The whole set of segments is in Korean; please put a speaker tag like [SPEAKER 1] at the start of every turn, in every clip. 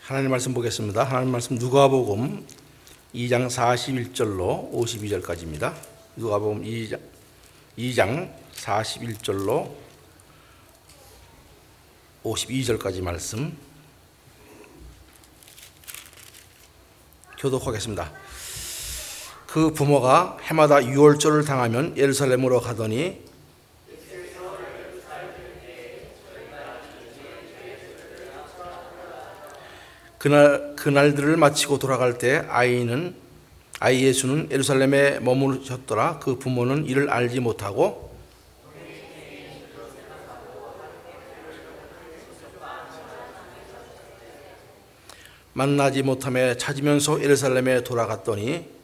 [SPEAKER 1] 하나님 말씀 보겠습니다. 하나님 말씀 누가복음 2장 41절로 52절까지입니다. 누가복음 2장 41절로 52절까지 말씀 교독하겠습니다. 그 부모가 해마다 유월절을 당하면 예루살렘으로 가더니 그날들을 마치고 돌아갈 때 아이 예수는 예루살렘에 머무르셨더라. 그 부모는 이를 알지 못하고 만나지 못하며 찾으면서 예루살렘에 돌아갔더니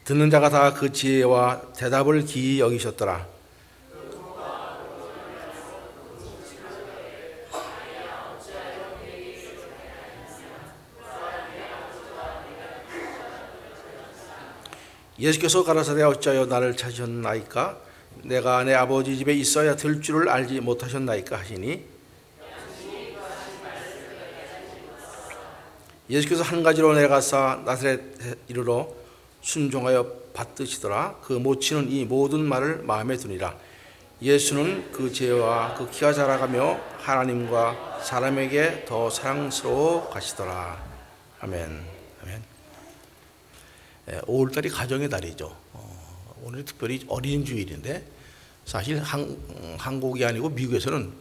[SPEAKER 1] 듣는 자가 다 그 지혜와 대답을 기이 여기셨더라. 예수께서 가라사대 어찌하여 나를 찾으셨나이까? 내가 내 아버지 집에 있어야 될 줄을 알지 못하셨나이까 하시니, 예수께서 한 가지로 내려가사 나사렛 이르러 순종하여 받드시더라. 그 모친은 이 모든 말을 마음에 두니라. 예수는 그 지혜와 그 키가 자라가며 하나님과 사람에게 더 사랑스러워 가시더라. 아멘. 아멘. 5월달이 가정의 달이죠. 오늘 특별히 어린이 주일인데, 사실 한국이 아니고 미국에서는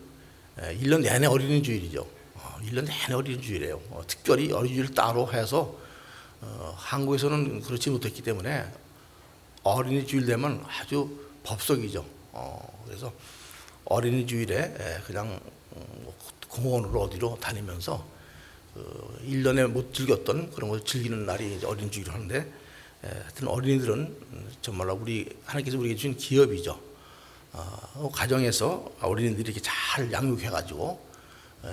[SPEAKER 1] 1년 내내 어린이 주일이죠. 1년 내내 어린이 주일이에요. 특별히 어린이 주일 따로 해서 한국에서는 그렇지 못했기 때문에 어린이 주일 되면 아주 법석이죠. 그래서 어린이 주일에 그냥 공원으로 어디로 다니면서 1년에 못 즐겼던 그런 걸 즐기는 날이 어린이 주일 하는데, 하여튼 어린이들은 정말로 하나님께서 우리에게 주신 기업이죠. 가정에서 어린이들이 이렇게 잘 양육해가지고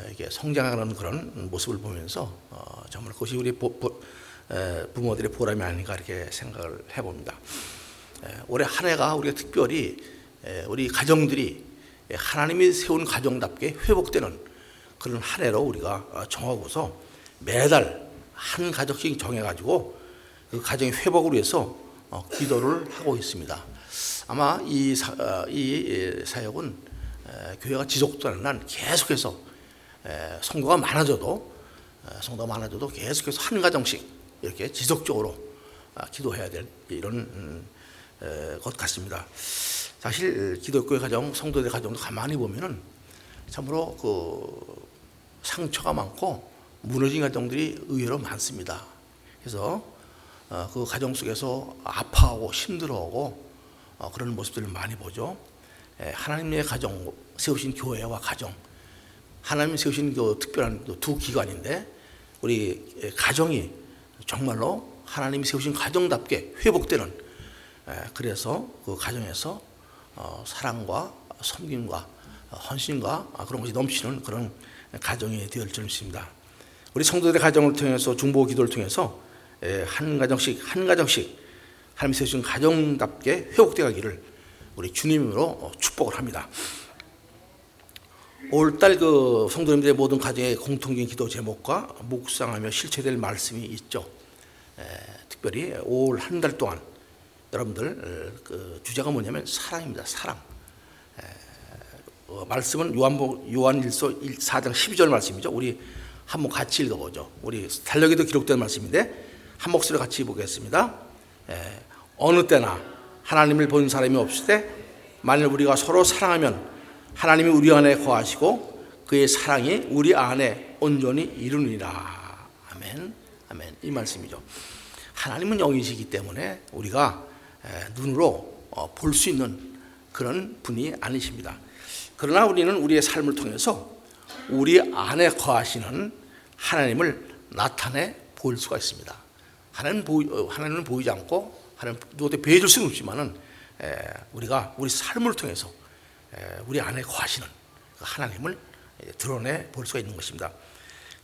[SPEAKER 1] 이렇게 성장하는 그런 모습을 보면서 정말 그것이 우리 부모들의 보람이 아닌가 이렇게 생각을 해봅니다. 올해 한 해가 우리가 특별히 우리 가정들이 하나님이 세운 가정답게 회복되는 그런 한 해로 우리가 정하고서 매달 한 가정씩 정해가지고 그 가정의 회복을 위해서 기도를 하고 있습니다. 아마 이 사역은 교회가 지속되는 한 계속해서 성도가 많아져도 계속해서 한 가정씩 이렇게 지속적으로 기도해야 될 이런 것 같습니다. 사실 기독교의 가정, 성도들의 가정도 가만히 보면은 참으로 그 상처가 많고 무너진 가정들이 의외로 많습니다. 그래서 그 가정 속에서 아파하고 힘들어하고 그런 모습들을 많이 보죠. 하나님의 가정, 세우신 교회와 가정, 하나님이 세우신 그 특별한 두 기관인데, 우리 가정이 정말로 하나님이 세우신 가정답게 회복되는, 그래서 그 가정에서 사랑과 섬김과 헌신과 그런 것이 넘치는 그런 가정이 되어질 줄 믿습니다. 우리 성도들의 가정을 통해서 중보 기도를 통해서 한 가정씩 하나님이 세우신 가정답게 회복되어 가기를 우리 주님으로 축복을 합니다. 5월달 그 성도님들의 모든 가정의 공통적인 기도 제목과 묵상하며 실체될 말씀이 있죠. 특별히 5월 한 달 동안 여러분들 그 주제가 뭐냐면 사랑입니다. 사랑. 말씀은 요한일서 4장 12절 말씀이죠. 우리 한번 같이 읽어보죠. 우리 달력에도 기록된 말씀인데 한 목소리로 같이 보겠습니다. 어느 때나 하나님을 본 사람이 없을 때 만일 우리가 서로 사랑하면 하나님이 우리 안에 거하시고 그의 사랑이 우리 안에 온전히 이루니라. 아멘. 아멘. 이 말씀이죠. 하나님은 영이시기 때문에 우리가 눈으로 볼 수 있는 그런 분이 아니십니다. 그러나 우리는 우리의 삶을 통해서 우리 안에 거하시는 하나님을 나타내 보일 수가 있습니다. 하나님은 보이지 않고 하나님 누구한테 보여줄 수는 없지만은 우리가 우리 삶을 통해서 우리 안에 거하시는 하나님을 드러내 볼 수가 있는 것입니다.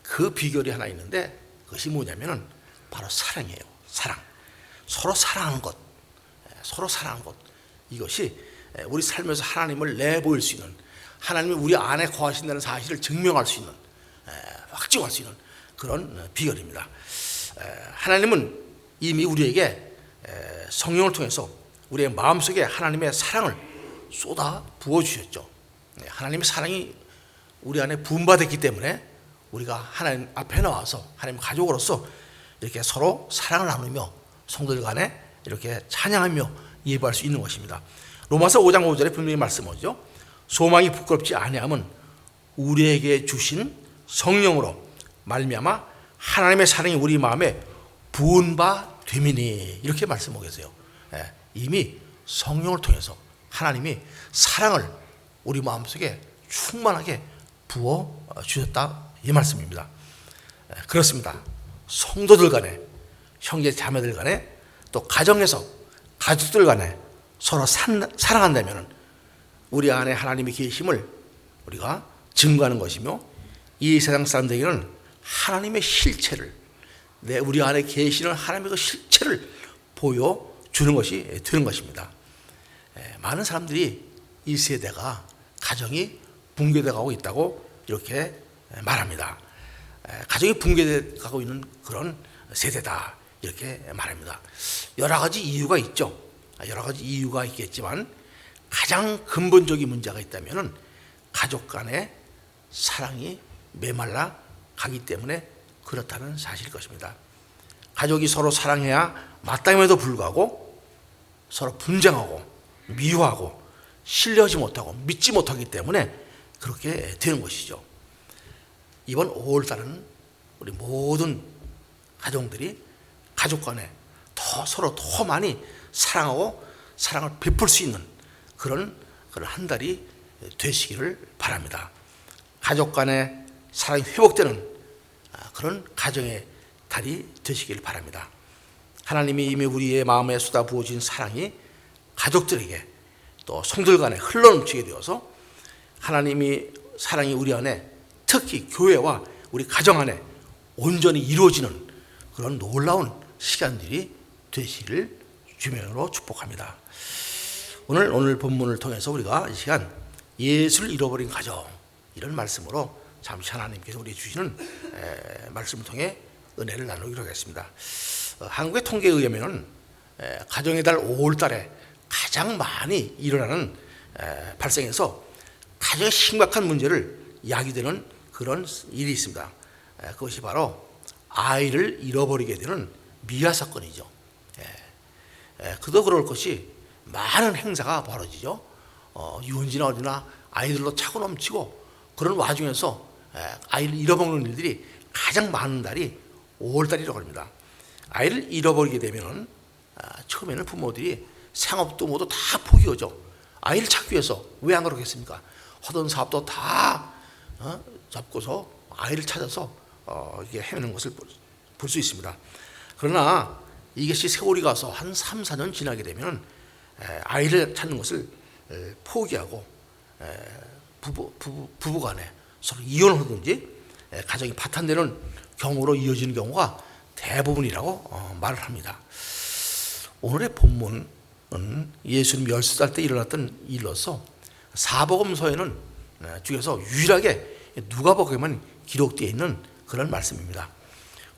[SPEAKER 1] 그 비결이 하나 있는데, 그것이 뭐냐면은 바로 사랑이에요. 사랑. 서로 사랑하는 것. 이것이 우리 삶에서 하나님을 내보일 수 있는, 하나님이 우리 안에 거하신다는 사실을 증명할 수 있는, 확증할 수 있는 그런 비결입니다. 하나님은 이미 우리에게 성령을 통해서 우리의 마음속에 하나님의 사랑을 쏟아 부어주셨죠. 하나님의 사랑이 우리 안에 부음받았기 때문에 우리가 하나님 앞에 나와서 하나님 가족으로서 이렇게 서로 사랑을 나누며 성도들 간에 이렇게 찬양하며 예배할 수 있는 것입니다. 로마서 5장 5절에 분명히 말씀하죠. 소망이 부끄럽지 아니함은 우리에게 주신 성령으로 말미암아 하나님의 사랑이 우리 마음에 부은 바 됨이니, 이렇게 말씀하고 계세요. 이미 성령을 통해서 하나님이 사랑을 우리 마음속에 충만하게 부어 주셨다, 이 말씀입니다. 그렇습니다. 성도들 간에, 형제 자매들 간에, 또 가정에서 가족들 간에 서로 사랑한다면 우리 안에 하나님이 계심을 우리가 증거하는 것이며, 이 세상 사람들에게는 하나님의 실체를, 우리 안에 계시는 하나님의 그 실체를 보여주는 것이 되는 것입니다. 많은 사람들이 이 세대가 가정이 붕괴되어 가고 있다고 이렇게 말합니다. 가정이 붕괴되어 가고 있는 그런 세대다, 이렇게 말합니다. 여러 가지 이유가 있죠. 여러 가지 이유가 있겠지만 가장 근본적인 문제가 있다면 가족 간의 사랑이 메말라 가기 때문에 그렇다는 사실일 것입니다. 가족이 서로 사랑해야 마땅함에도 불구하고 서로 분쟁하고 미워하고 신뢰하지 못하고 믿지 못하기 때문에 그렇게 되는 것이죠. 이번 5월달은 우리 모든 가정들이 가족 간에 서로 더 많이 사랑하고 사랑을 베풀 수 있는 그런 한 달이 되시기를 바랍니다. 가족 간의 사랑이 회복되는 그런 가정의 달이 되시기를 바랍니다. 하나님이 이미 우리의 마음에 쏟아 부어진 사랑이 가족들에게 또 성들 간에 흘러넘치게 되어서 하나님이 사랑이 우리 안에, 특히 교회와 우리 가정 안에 온전히 이루어지는 그런 놀라운 시간들이 되시기를 주명으로 축복합니다. 오늘 본문을 통해서 우리가 이 시간 예수를 잃어버린 가정, 이런 말씀으로 잠시 하나님께서 우리 주시는 말씀을 통해 은혜를 나누기로 하겠습니다. 한국의 통계에 의하면 가정의 달 5월 달에 가장 많이 일어나는 발생해서 가장 심각한 문제를 야기되는 그런 일이 있습니다. 그것이 바로 아이를 잃어버리게 되는 미아 사건이죠. 그도 그럴 것이 많은 행사가 벌어지죠. 유원지나 어디나 아이들로 차고 넘치고, 그런 와중에서 아이를 잃어먹는 일들이 가장 많은 달이 5월달이라고 합니다. 아이를 잃어버리게 되면 처음에는 부모들이 생업도 모두 다 포기하죠. 아이를 찾기 위해서. 왜 안 그러겠습니까? 하던 사업도 다 접고서 아이를 찾아서 이게 헤매는 것을 볼 수 있습니다. 그러나 이것이 세월이 가서 한 3, 4년 지나게 되면 아이를 찾는 것을 포기하고 부부 간에 서로 이혼을 하든지 가정이 파탄되는 경우로 이어지는 경우가 대부분이라고 말을 합니다. 오늘의 본문은 예수님 10살 때 일어났던 일로서 사복음서에는 중에서 유일하게 누가복음에만 기록되어 있는 그런 말씀입니다.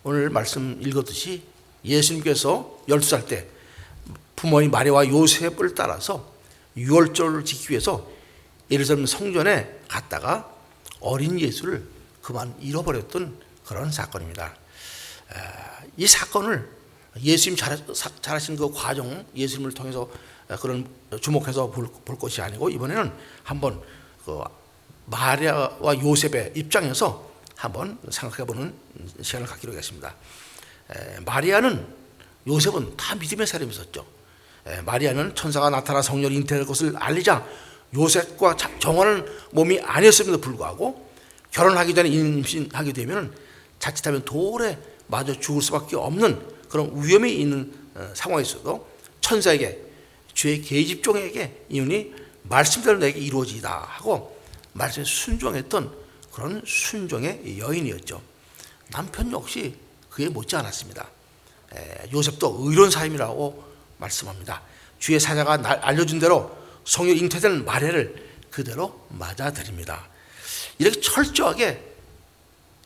[SPEAKER 1] 오늘 말씀 읽었듯이 예수님께서 12살 때 부모인 마리아와 요셉을 따라서 유월절을 지키기 위해서 예루살렘 성전에 갔다가 어린 예수를 그만 잃어버렸던 그런 사건입니다. 이 사건을 예수님 잘하신 그 과정, 예수님을 통해서 그런 주목해서 볼 것이 아니고, 이번에는 한번 그 마리아와 요셉의 입장에서 한번 생각해보는 시간을 갖기로 하겠습니다. 마리아는, 요셉은 다 믿음의 사람이었죠. 마리아는 천사가 나타나 성령이 잉태될 것을 알리자 요셉과 정하는 몸이 아니었음에도 불구하고 결혼하기 전에 임신하게 되면 자칫하면 돌에 맞아 죽을 수밖에 없는 그런 위험이 있는 상황에서도 천사에게, 주의 계집종에게 이윤이 말씀대로 내게 이루어지다 하고 말씀에 순종했던 그런 순종의 여인이었죠. 남편 역시 그에 못지 않았습니다. 요셉도 의로운 사람이라고 말씀합니다. 주의 사자가 알려준 대로 성령 잉태된 마리아를 그대로 맞아들입니다. 이렇게 철저하게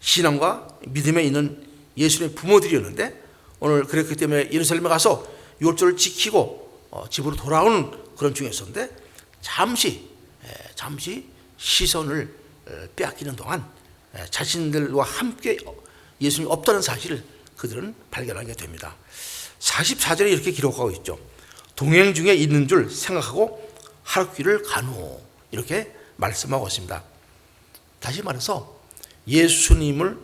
[SPEAKER 1] 신앙과 믿음에 있는 예수님의 부모들이었는데 오늘 그랬기 때문에 예루살렘에 가서 율법을 지키고 집으로 돌아오는 그런 중에 있었는데 잠시 시선을 빼앗기는 동안 자신들과 함께 예수님이 없다는 사실을 그들은 발견하게 됩니다. 44절에 이렇게 기록하고 있죠. 동행 중에 있는 줄 생각하고 하룻길을 간 후 이렇게 말씀하고 있습니다. 다시 말해서 예수님을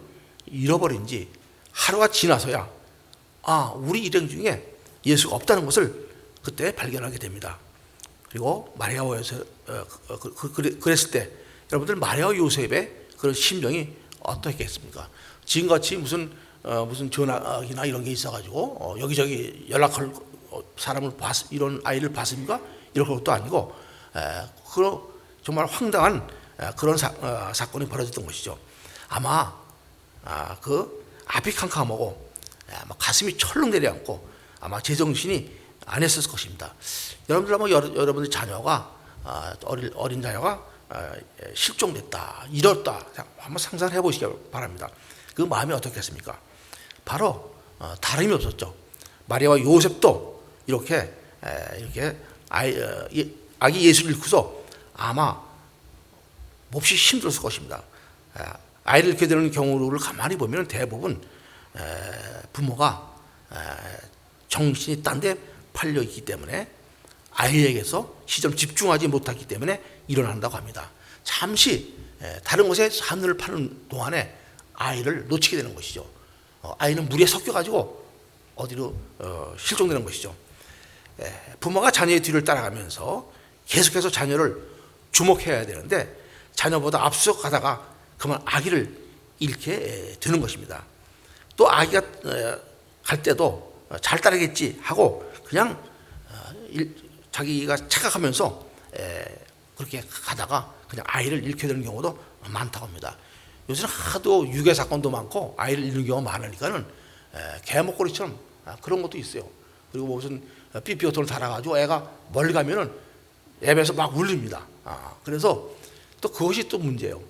[SPEAKER 1] 잃어버린 지 하루가 지나서야 우리 일행 중에 예수가 없다는 것을 그때 발견하게 됩니다. 그리고 마리아와 요셉, 그랬을 때 여러분들 마리아와 요셉의 그런 심정이 어떻겠습니까? 지금같이 무슨 전화기나 이런 게 있어가지고 여기저기 연락할 사람을 이런 아이를 봤습니까? 이런 것도 아니고 정말 황당한 그런 사건이 벌어졌던 것이죠. 아마 그 앞이 캄캄하고 가슴이 철렁 내려앉고 아마 제정신이 안 했을 것입니다. 여러분들 아마 여러분들 자녀가 어린 자녀가 실종됐다, 잃었다 한번 상상해 보시기 바랍니다. 그 마음이 어떻겠습니까? 바로 다름이 없었죠. 마리아와 요셉도 이렇게 아기 예수를 잃고서 아마 몹시 힘들었을 것입니다. 아이를 잃게 되는 경우를 가만히 보면 대부분 부모가 정신이 딴 데 팔려 있기 때문에 아이에게서 시점 집중하지 못하기 때문에 일어난다고 합니다. 잠시 다른 곳에 하늘을 파는 동안에 아이를 놓치게 되는 것이죠. 아이는 물에 섞여가지고 어디로 실종되는 것이죠. 부모가 자녀의 뒤를 따라가면서 계속해서 자녀를 주목해야 되는데 자녀보다 앞서 가다가 그만 아기를 잃게 되는 것입니다. 또 아기가 갈 때도 잘 따르겠지 하고 그냥 자기가 착각하면서 그렇게 가다가 그냥 아이를 잃게 되는 경우도 많다고 합니다. 요새는 하도 유괴 사건도 많고 아이를 잃는 경우가 많으니까는 개목걸이처럼 그런 것도 있어요. 그리고 무슨 삐삐오토를 달아가지고 애가 멀리 가면은 앱에서 막 울립니다. 그래서 또 그것이 또 문제예요.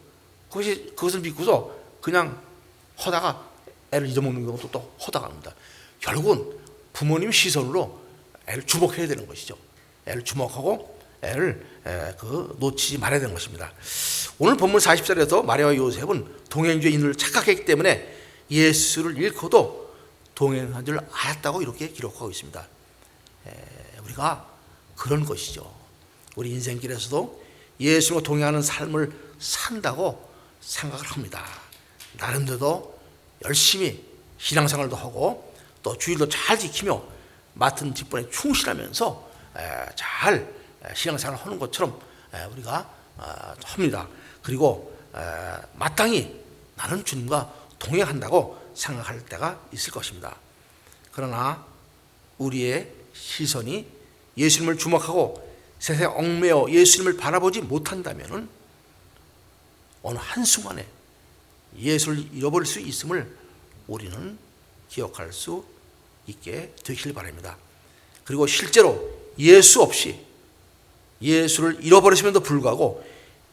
[SPEAKER 1] 그것을 믿고서 그냥 허다가 애를 잊어먹는 경우도 또 허다가 합니다. 결국은 부모님 시선으로 애를 주목해야 되는 것이죠. 애를 주목하고 애를 놓치지 말아야 되는 것입니다. 오늘 본문 40절에서 마리아와 요셉은 동행 중에 있는 줄 착각했기 때문에 예수를 잃고도 동행한 줄 알았다고 이렇게 기록하고 있습니다. 우리가 그런 것이죠. 우리 인생길에서도 예수와 동행하는 삶을 산다고 생각을 합니다. 나름대로 열심히 신앙생활도 하고 또 주일도 잘 지키며 맡은 직분에 충실하면서 잘 신앙생활을 하는 것처럼 우리가 합니다. 그리고 마땅히 나는 주님과 동행한다고 생각할 때가 있을 것입니다. 그러나 우리의 시선이 예수님을 주목하고 세상에 얽매여 예수님을 바라보지 못한다면 어느 한순간에 예수를 잃어버릴 수 있음을 우리는 기억할 수 있게 되길 바랍니다. 그리고 실제로 예수 없이 예수를 잃어버리심에도 불구하고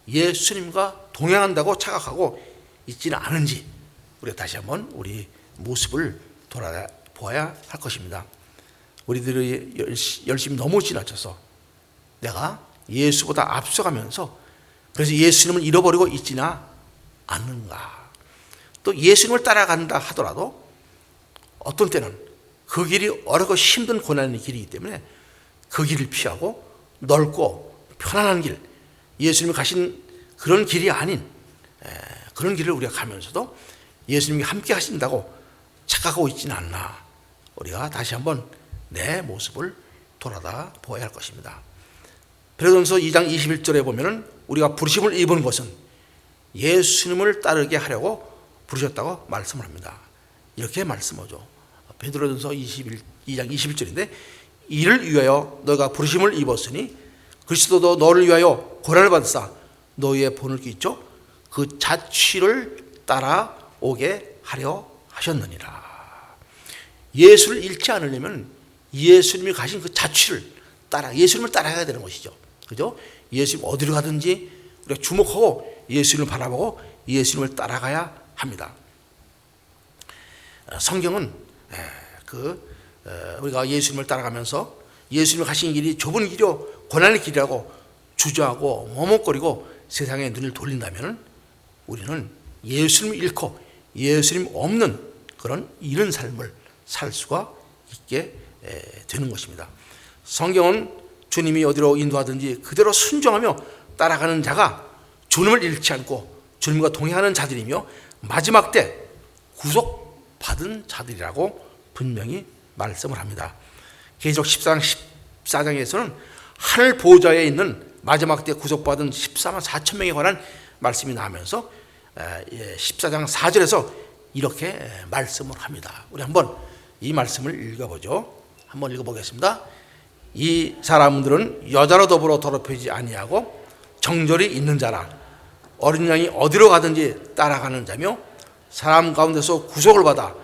[SPEAKER 1] 예수님과 동행한다고 착각하고 있지는 않은지 우리가 다시 한번 우리 모습을 돌아보아야 할 것입니다. 우리들이 열심히 너무 지나쳐서 내가 예수보다 앞서가면서 그래서 예수님을 잃어버리고 있지나 않는가. 또 예수님을 따라간다 하더라도 어떤 때는 그 길이 어렵고 힘든 고난의 길이기 때문에 그 길을 피하고 넓고 편안한 길, 예수님이 가신 그런 길이 아닌 그런 길을 우리가 가면서도 예수님이 함께 하신다고 착각하고 있지는 않나. 우리가 다시 한번 내 모습을 돌아다 보아야 할 것입니다. 베드로전서 2장 21절에 보면은 우리가 부르심을 입은 것은 예수님을 따르게 하려고 부르셨다고 말씀을 합니다. 이렇게 말씀하죠. 베드로전서 2장 21절인데 이를 위하여 너희가 부르심을 입었으니 그리스도도 너를 위하여 고난을 받으사 너희의 본을 있죠 그 자취를 따라오게 하려 하셨느니라. 예수를 잃지 않으려면 예수님이 가신 그 자취를 예수님을 따라가야 되는 것이죠. 그죠? 예수님 어디로 가든지 우리가 주목하고 예수님을 바라보고 예수님을 따라가야 합니다. 성경은 우리가 예수님을 따라가면서 예수님이 가신 길이 좁은 길이요 고난의 길이라고 주저하고 머뭇거리고 세상에 눈을 돌린다면 우리는 예수님을 잃고 예수님 없는 그런 이런 삶을 살 수가 있게 되는 것입니다. 성경은 주님이 어디로 인도하든지 그대로 순종하며 따라가는 자가 주님을 잃지 않고 주님과 동행하는 자들이며 마지막 때 구속받은 자들이라고 분명히 말씀을 합니다. 계시록 14장에서는 하늘 보좌에 있는 마지막 때 구속받은 14만 4천 명에 관한 말씀이 나오면서 14장 4절에서 이렇게 말씀을 합니다. 우리 한번 이 말씀을 읽어보죠. 한번 읽어보겠습니다. 이 사람들은 여자로 더불어 더럽히지 아니하고 정절이 있는 자라 어린 양이 어디로 가든지 따라가는 자며 사람 가운데서 구속을 받아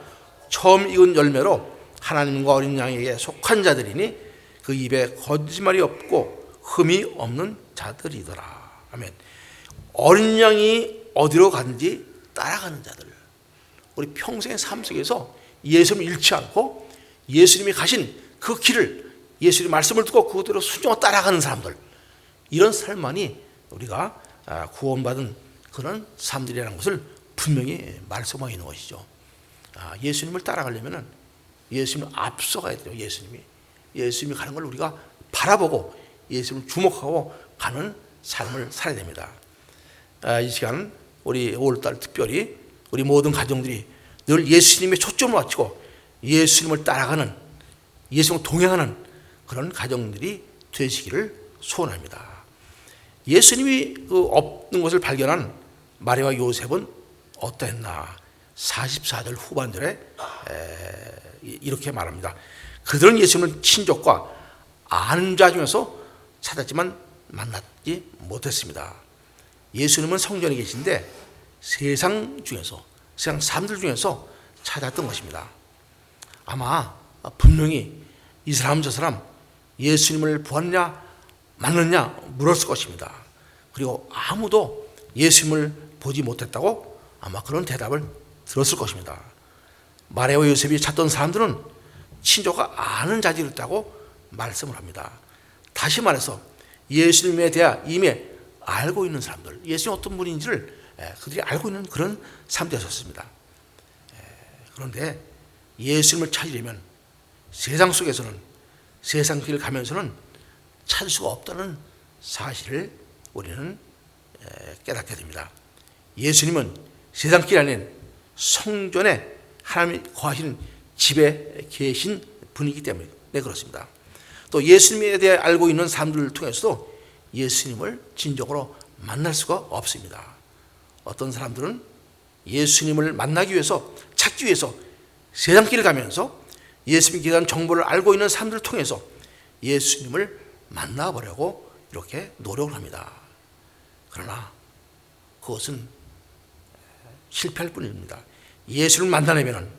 [SPEAKER 1] 처음 익은 열매로 하나님과 어린 양에게 속한 자들이니 그 입에 거짓말이 없고 흠이 없는 자들이더라. 아멘. 어린 양이 어디로 가든지 따라가는 자들. 우리 평생의 삶 속에서 예수님을 잃지 않고 예수님이 가신 그 길을 예수님의 말씀을 듣고 그대로 순종하고 따라가는 사람들, 이런 삶만이 우리가 구원받은 그런 사람들이라는 것을 분명히 말씀하고 있는 것이죠. 예수님을 따라가려면 예수님을 앞서가야 돼요. 예수님이 가는 걸 우리가 바라보고 예수님을 주목하고 가는 삶을 살아야 됩니다. 이 시간 우리 5월달 특별히 우리 모든 가정들이 늘 예수님의 초점을 맞추고 예수님을 따라가는, 예수님과 동행하는 그런 가정들이 되시기를 소원합니다. 예수님이 없는 것을 발견한 마리아와 요셉은 어떠했나? 44절 후반절에 이렇게 말합니다. 그들은 예수님을 친족과 아는 자 중에서 찾았지만 만나지 못했습니다. 예수님은 성전에 계신데 세상 사람들 중에서 찾았던 것입니다. 아마 분명히 이 사람 저 사람 예수님을 보았냐 만났냐 물었을 것입니다. 그리고 아무도 예수님을 보지 못했다고 아마 그런 대답을 들었을 것입니다. 마리아와 요셉이 찾던 사람들은 친족과 아는 자들이었다고 말씀을 합니다. 다시 말해서 예수님에 대해 이미 알고 있는 사람들, 예수님이 어떤 분인지를 그들이 알고 있는 그런 사람들이었습니다. 그런데 예수님을 찾으려면 세상 속에서는, 세상 길을 가면서는 찾을 수가 없다는 사실을 우리는 깨닫게 됩니다. 예수님은 세상 길 아닌 성전에 하나님이 거하시는 집에 계신 분이기 때문에 그렇습니다. 또 예수님에 대해 알고 있는 사람들을 통해서도 예수님을 진정으로 만날 수가 없습니다. 어떤 사람들은 예수님을 만나기 위해서, 찾기 위해서 세상 길을 가면서 예수님에 대한 정보를 알고 있는 사람들을 통해서 예수님을 만나보려고 이렇게 노력을 합니다. 그러나 그것은 실패할 뿐입니다. 예수를 만나려면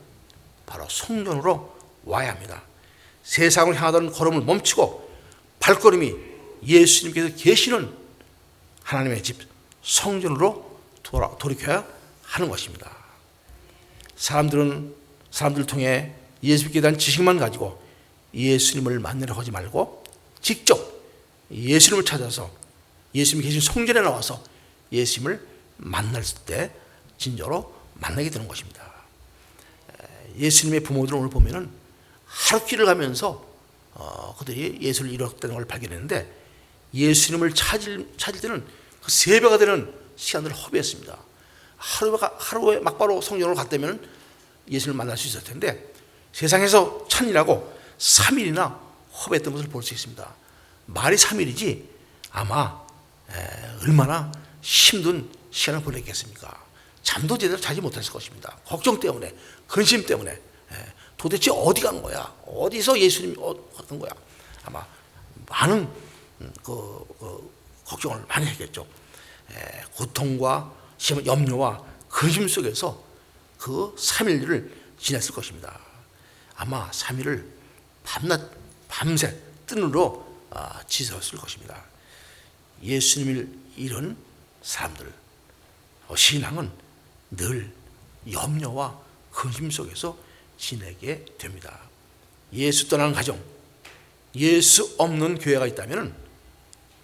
[SPEAKER 1] 바로 성전으로 와야 합니다. 세상을 향하던 걸음을 멈추고 발걸음이 예수님께서 계시는 하나님의 집 성전으로 돌이켜야 하는 것입니다. 사람들을 통해 예수님께 대한 지식만 가지고 예수님을 만나려고 하지 말고 직접 예수님을 찾아서 예수님이 계신 성전에 나와서 예수님을 만날 때 진짜로 만나게 되는 것입니다. 예수님의 부모들은 오늘 보면은 하루길을 가면서 그들이 예수를 잃었다는 걸 발견했는데 예수님을 찾을 때는 그 3배가 되는 시간을 허비했습니다. 하루에 막바로 성전으로 갔다면 예수를 만날 수 있었을 텐데 세상에서 천일하고 3일이나 허비했던 것을 볼 수 있습니다. 말이 3일이지 아마 얼마나 힘든 시간을 보냈겠습니까? 잠도 제대로 자지 못했을 것입니다. 걱정 때문에, 근심 때문에 도대체 어디 간 거야? 어디서 예수님이 간 거야? 아마 많은 걱정을 많이 했겠죠. 고통과 염려와 근심 속에서 그 3일을 지냈을 것입니다. 아마 3일을 밤새 뜬으로 지새웠을 것입니다. 예수님을 잃은 사람들, 신앙은 늘 염려와 근심 속에서 지내게 됩니다. 예수 떠나는 가정, 예수 없는 교회가 있다면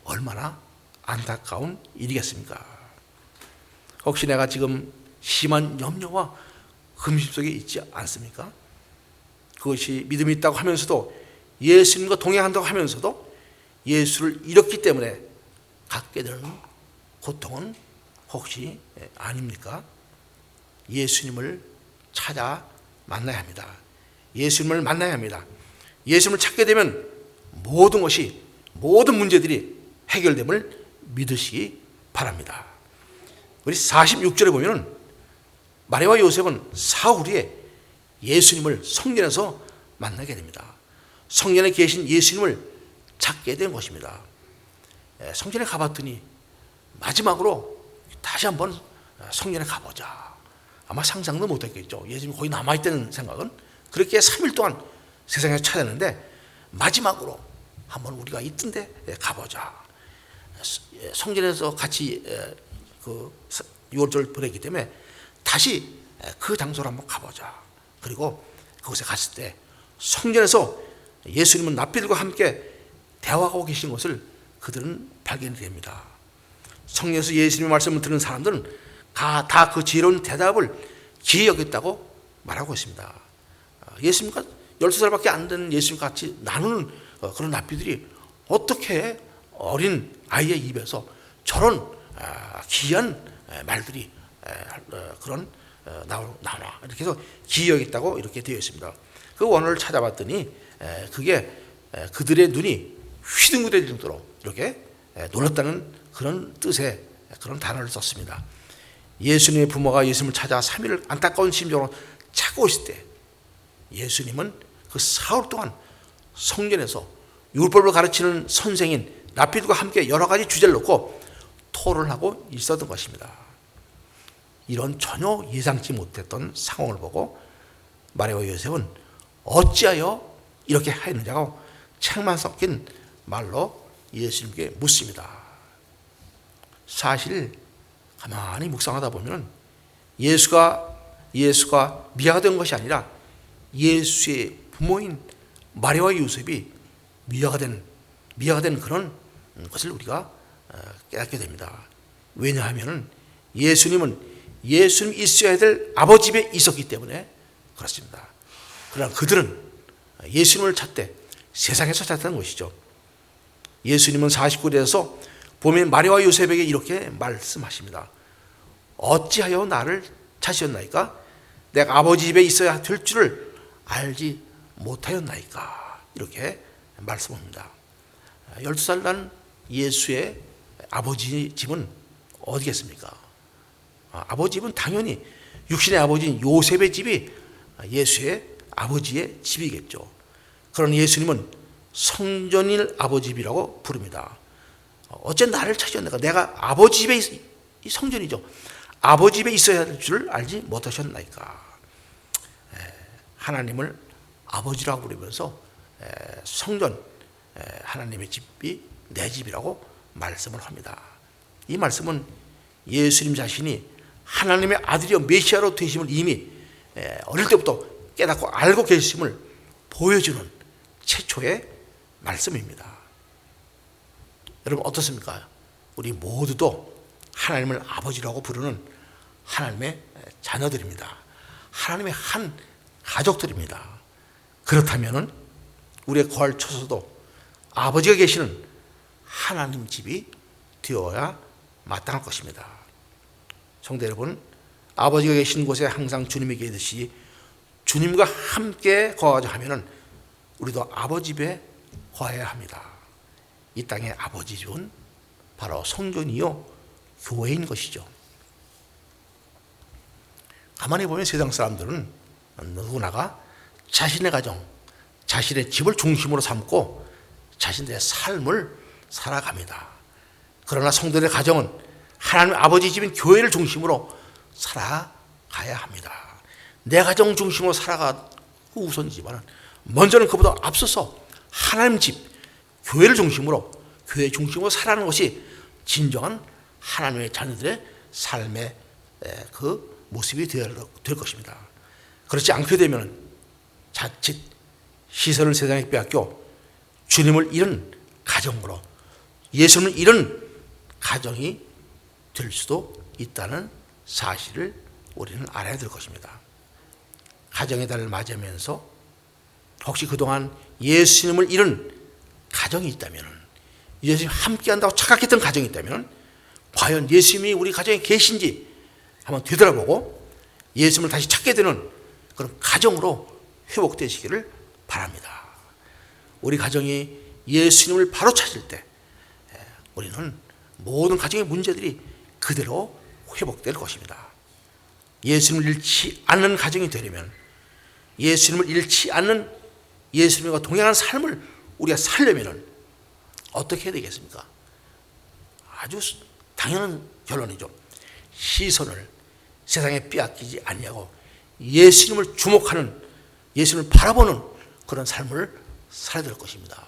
[SPEAKER 1] 얼마나 안타까운 일이겠습니까? 혹시 내가 지금 심한 염려와 근심 속에 있지 않습니까? 그것이 믿음이 있다고 하면서도, 예수님과 동행한다고 하면서도 예수를 잃었기 때문에 갖게 되는 고통은 혹시 아닙니까? 예수님을 찾아 만나야 합니다. 예수님을 만나야 합니다. 예수님을 찾게 되면 모든 것이, 모든 문제들이 해결됨을 믿으시기 바랍니다. 우리 46절에 보면 마리아와 요셉은 사흘 후에 예수님을 성전에서 만나게 됩니다. 성전에 계신 예수님을 찾게 된 것입니다. 성전에 가봤더니 마지막으로 다시 한번 성전에 가보자. 아마 상상도 못했겠죠. 예수님이 거의 남아있다는 생각은. 그렇게 3일 동안 세상에서 찾았는데 마지막으로 한번 우리가 있던 데 가보자. 성전에서 같이 그 6월절 보냈기 때문에 다시 그 장소로 한번 가보자. 그리고 그곳에 갔을 때 성전에서 예수님은 납비들과 함께 대화하고 계신 것을 그들은 발견이 됩니다. 성전에서 예수님의 말씀을 듣는 사람들은 다 그 지혜로운 대답을 기이 여겼다고 말하고 있습니다. 예수님과 12살밖에 안 되는 예수님과 같이 나누는 그런 납비들이 어떻게 어린 아이의 입에서 저런 귀한 말들이 그런 나오나, 이렇게 해서 기이 여겼다고 이렇게 되어 있습니다. 그 원어를 찾아봤더니 그게 그들의 눈이 휘둥그레질 정도로 이렇게 놀랐다는 그런 뜻의 그런 단어를 썼습니다. 예수님의 부모가 예수님을 찾아 3일을 안타까운 심정으로 찾고 있을 때 예수님은 그 사흘 동안 성전에서 율법을 가르치는 선생인 랍비들과 함께 여러 가지 주제를 놓고 토론을 하고 있었던 것입니다. 이런 전혀 예상치 못했던 상황을 보고 마리아와 요셉은 어찌하여 이렇게 하였느냐고 책망 섞인 말로 예수님께 묻습니다. 사실 가만히 묵상하다 보면 예수가 미아가 된 것이 아니라 예수의 부모인 마리아와 요셉이 미아가 된 그런 것을 우리가 깨닫게 됩니다. 왜냐하면 예수님이 있어야 될 아버지 집에 있었기 때문에 그렇습니다. 그러나 그들은 예수님을 찾되 세상에서 찾았다는 것이죠. 예수님은 49절에서 보면 마리아와 요셉에게 이렇게 말씀하십니다. 어찌하여 나를 찾으셨나이까? 내가 아버지 집에 있어야 될 줄을 알지 못하였나이까? 이렇게 말씀합니다. 12살 난 예수의 아버지 집은 어디겠습니까? 아버지 집은 당연히 육신의 아버지인 요셉의 집이 예수의 아버지의 집이겠죠. 그러나 예수님은 성전일 아버지 집이라고 부릅니다. 어째 나를 찾으셨나이까? 내가 아버지 집에 이 성전이죠. 아버지 집에 있어야 할 줄 알지 못하셨나이까? 하나님을 아버지라고 부르면서 성전, 하나님의 집이 내 집이라고 말씀을 합니다. 이 말씀은 예수님 자신이 하나님의 아들이요 메시아로 되심을 이미 어릴 때부터 깨닫고 알고 계심을 보여주는 최초의 말씀입니다. 여러분 어떻습니까? 우리 모두도 하나님을 아버지라고 부르는 하나님의 자녀들입니다. 하나님의 한 가족들입니다. 그렇다면 우리의 거할 처소도 아버지가 계시는 하나님 집이 되어야 마땅할 것입니다. 성도 여러분, 아버지가 계신 곳에 항상 주님이 계시듯이 주님과 함께 거하자 하면은 우리도 아버지 집에 거해야 합니다. 이 땅의 아버지 집은 바로 성전이요 교회인 것이죠. 가만히 보면 세상 사람들은 누구나가 자신의 가정, 자신의 집을 중심으로 삼고 자신들의 삶을 살아갑니다. 그러나 성도의 가정은 하나님 아버지 집인 교회를 중심으로 살아가야 합니다. 내 가정 중심으로 살아가고 우선이지만 먼저는 그보다 앞서서 하나님 집, 교회를 중심으로, 교회 중심으로 살아가는 것이 진정한 하나님의 자녀들의 삶의 그 모습이 될 것입니다. 그렇지 않게 되면 자칫 시선을 세상에 빼앗겨 주님을 잃은 가정으로, 예수님을 잃은 가정이 될 수도 있다는 사실을 우리는 알아야 될 것입니다. 가정의 달을 맞이하면서 혹시 그동안 예수님을 잃은 가정이 있다면, 예수님 함께 한다고 착각했던 가정이 있다면, 과연 예수님이 우리 가정에 계신지 한번 되돌아보고 예수님을 다시 찾게 되는 그런 가정으로 회복되시기를 바랍니다. 우리 가정이 예수님을 바로 찾을 때 우리는 모든 가정의 문제들이 그대로 회복될 것입니다. 예수님을 잃지 않는 가정이 되려면, 예수님을 잃지 않는 예수님과 동행하는 삶을 우리가 살려면 어떻게 해야 되겠습니까? 아주 당연한 결론이죠. 시선을 세상에 빼앗기지 아니하고 예수님을 주목하는, 예수님을 바라보는 그런 삶을 살아야 될 것입니다.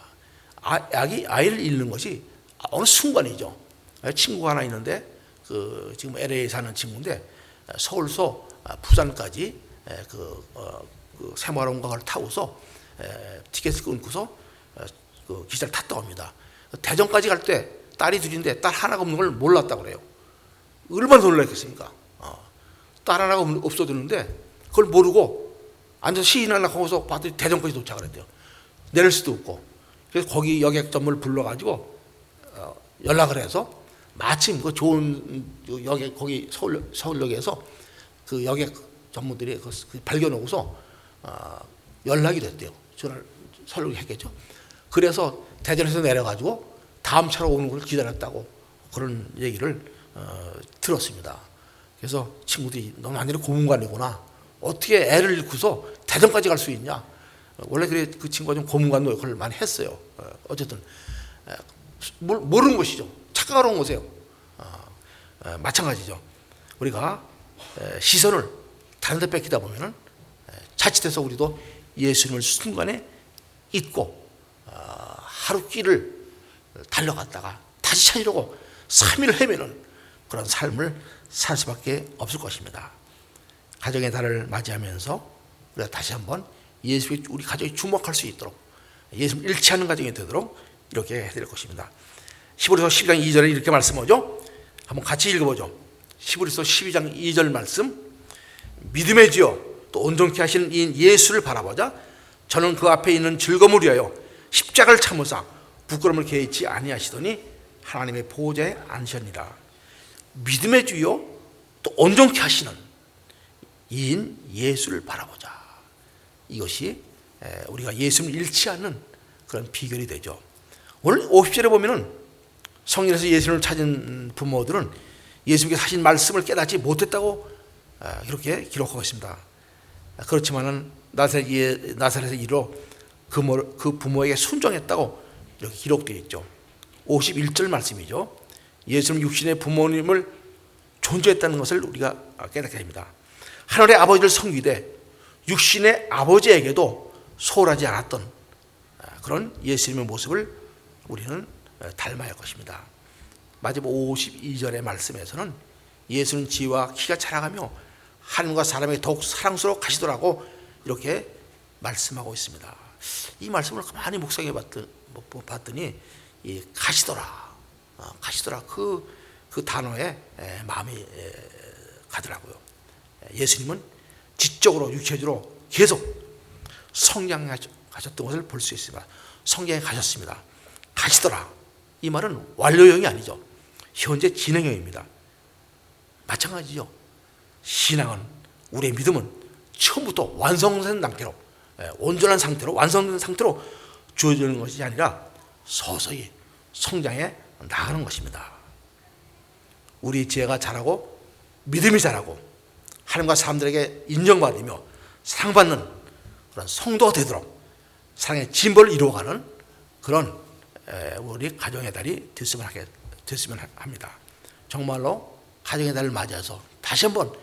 [SPEAKER 1] 아이를 잃는 것이 어느 순간이죠. 친구가 하나 있는데 지금 LA에 사는 친구인데 서울서 부산까지 그 새마을호인가를 타고서 티켓을 끊고서 그 기차를 탔다고 합니다. 대전까지 갈 때 딸이 둘인데 딸 하나가 없는 걸 몰랐다고 그래요. 얼마나 놀랐겠습니까? 딸 하나가 없어졌는데 그걸 모르고 앉아서 시인하려고 하고서 봤더니 대전까지 도착을 했대요. 내릴 수도 없고. 그래서 거기 여객점을 불러가지고 연락을 해서 마침 그 좋은 여객, 거기 서울역에서 그 여객 전문들이 발견하고서 연락이 됐대요. 전화를 서울역에 했겠죠. 그래서 대전에서 내려가지고 다음 차로 오는 걸 기다렸다고 그런 얘기를 들었습니다. 그래서 친구들이 너 완전히 고문관이구나. 어떻게 애를 잃고서 대전까지 갈 수 있냐. 원래 그래 그 친구가 좀 고문관 노력을 많이 했어요. 어쨌든 모르는 것이죠. 착각하러 온 거세요. 마찬가지죠. 우리가 시선을 다른 데 뺏기다 보면은 자칫해서 우리도 예수님을 순간에 잊고 하루 길을 달려갔다가 다시 찾으려고 3일을 헤매는 그런 삶을 살 수밖에 없을 것입니다. 가정의 달을 맞이하면서 우리가 다시 한번 예수에 우리 가정이 주목할 수 있도록, 예수를 잃지 않는 가정이 되도록 이렇게 해야 될 것입니다. 히브리서 12장 2절에 이렇게 말씀하죠. 한번 같이 읽어보죠. 히브리서 12장 2절 말씀. 믿음의 지요 또 온전케 하시는 이 예수를 바라보자 저는 그 앞에 있는 즐거움을 위하여 십자가를 참으사 부끄러움을 개의치 아니하시더니 하나님의 보호자에 앉으셨니라. 믿음의 주요 또 온전케 하시는 이인 예수를 바라보자. 이것이 우리가 예수를 잃지 않는 그런 비결이 되죠. 오늘 50절에 보면은 성경에서 예수님을 찾은 부모들은 예수님께서 하신 말씀을 깨닫지 못했다고 이렇게 기록하고 있습니다. 그렇지만은 나사렛의 이로 그 부모에게 순종했다고 이렇게 기록되어 있죠. 51절 말씀이죠. 예수님 육신의 부모님을 존재했다는 것을 우리가 깨닫게 됩니다. 하늘의 아버지를 섬기되 육신의 아버지에게도 소홀하지 않았던 그런 예수님의 모습을 우리는 닮아야 할 것입니다. 마지막 52절의 말씀에서는 예수는 지와 키가 자라가며 하나님과 사람에게 더욱 사랑스러워 가시더라고 이렇게 말씀하고 있습니다. 이 말씀을 가만히 묵상해 봤더니 이 가시더라 그 단어에 마음이 가더라고요. 예수님은 지적으로 육체적으로 계속 성장하셨던 것을 볼 수 있습니다. 성장해 가셨습니다. 가시더라. 이 말은 완료형이 아니죠. 현재 진행형입니다. 마찬가지죠. 신앙은, 우리의 믿음은 처음부터 완성된 상태로, 온전한 상태로, 완성된 상태로 주어지는 것이 아니라 서서히 성장해 나가는 것입니다. 우리 지혜가 자라고 믿음이 자라고 하나님과 사람들에게 인정받으며 사랑받는 그런 성도가 되도록 사랑의 진보를 이루어가는 그런 우리 가정의 달이 됐으면 합니다. 정말로 가정의 달을 맞이해서 다시 한번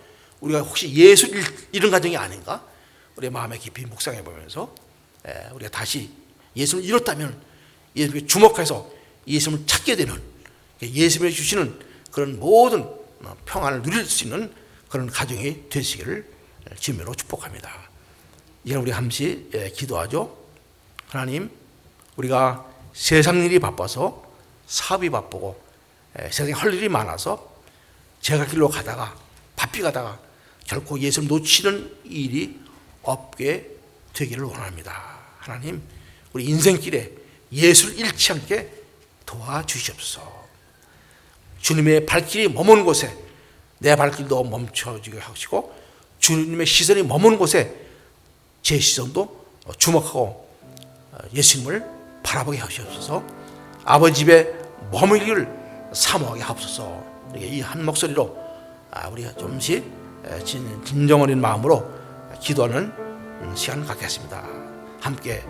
[SPEAKER 1] 우리가 혹시 예수 잃은 가정이 아닌가 우리 마음에 깊이 묵상해 보면서 우리가 다시 예수를 잃었다면 예수님께 주목해서 예수님을 찾게 되는, 예수님이 주시는 그런 모든 평안을 누릴 수 있는 그런 가정이 되시기를 주님으로 축복합니다. 이제 우리 함시 기도하죠. 하나님, 우리가 세상 일이 바빠서, 사업이 바쁘고 세상에 할 일이 많아서 제가 길로 가다가 바삐 가다가 결코 예수를 놓치는 일이 없게 되기를 원합니다. 하나님, 우리 인생길에 예수를 잃지 않게 도와주시옵소서. 주님의 발길이 머무는 곳에 내 발길도 멈춰지게 하시고, 주님의 시선이 머무는 곳에 제 시선도 주목하고 예수님을 바라보게 하시옵소서. 아버지 집에 머물기를 사모하게 하옵소서. 이 한 목소리로 우리가 좀씩 진정 어린 마음으로 기도하는 시간을 갖겠습니다. 함께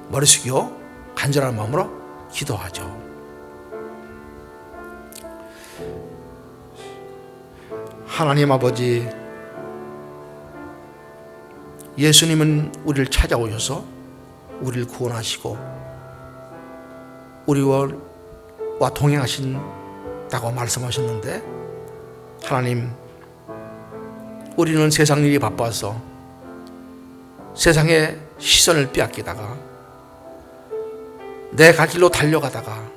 [SPEAKER 1] 머리 숙여 간절한 마음으로 기도하죠. 하나님 아버지, 예수님은 우리를 찾아오셔서 우리를 구원하시고 우리와 동행하신다고 말씀하셨는데, 하나님, 우리는 세상 일이 바빠서 세상의 시선을 빼앗기다가 내 갈 길로 달려가다가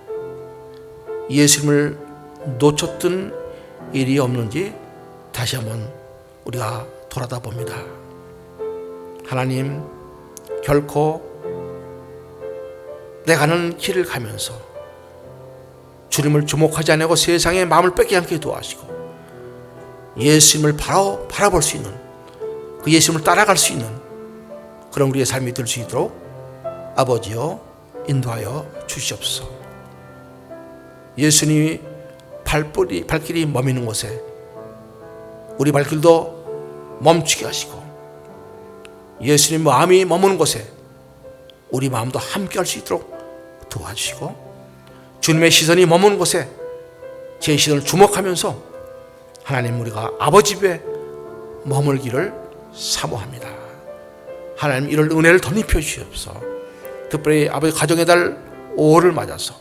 [SPEAKER 1] 예수님을 놓쳤던 일이 없는지 다시 한번 우리가 돌아다 봅니다. 하나님, 결코 내 가는 길을 가면서 주님을 주목하지 않고 세상의 마음을 뺏지 않게 도와주시고 예수님을 바라볼 수 있는, 그 예수님을 따라갈 수 있는 그런 우리의 삶이 될 수 있도록 아버지여 인도하여 주시옵소서. 예수님이 발길이 멈추는 곳에 우리 발길도 멈추게 하시고, 예수님 마음이 머무는 곳에 우리 마음도 함께 할 수 있도록 도와주시고, 주님의 시선이 머무는 곳에 제 시선을 주목하면서 하나님, 우리가 아버지 집에 머물기를 사모합니다. 하나님, 이런 은혜를 덧입혀 주시옵소서. 특별히 아버지 가정의 달 5월을 맞아서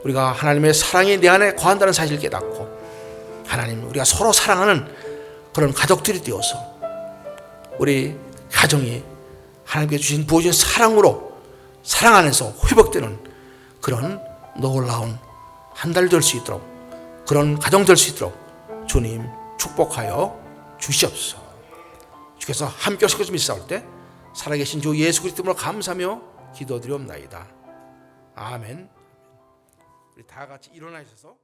[SPEAKER 1] 우리가 하나님의 사랑이 내 안에 거한다는 사실을 깨닫고, 하나님, 우리가 서로 사랑하는 그런 가족들이 되어서 우리 가정이 하나님께 부어주신 사랑으로, 사랑 안에서 회복되는 그런 놀라운 한 달 될 수 있도록, 그런 가정 될 수 있도록 주님 축복하여 주시옵소서. 주께서 함께 하실 것을 믿사올 때 살아계신 주 예수 그리스도 이름으로 감사하며 기도드리옵나이다. 아멘. 우리 다 같이 일어나셔서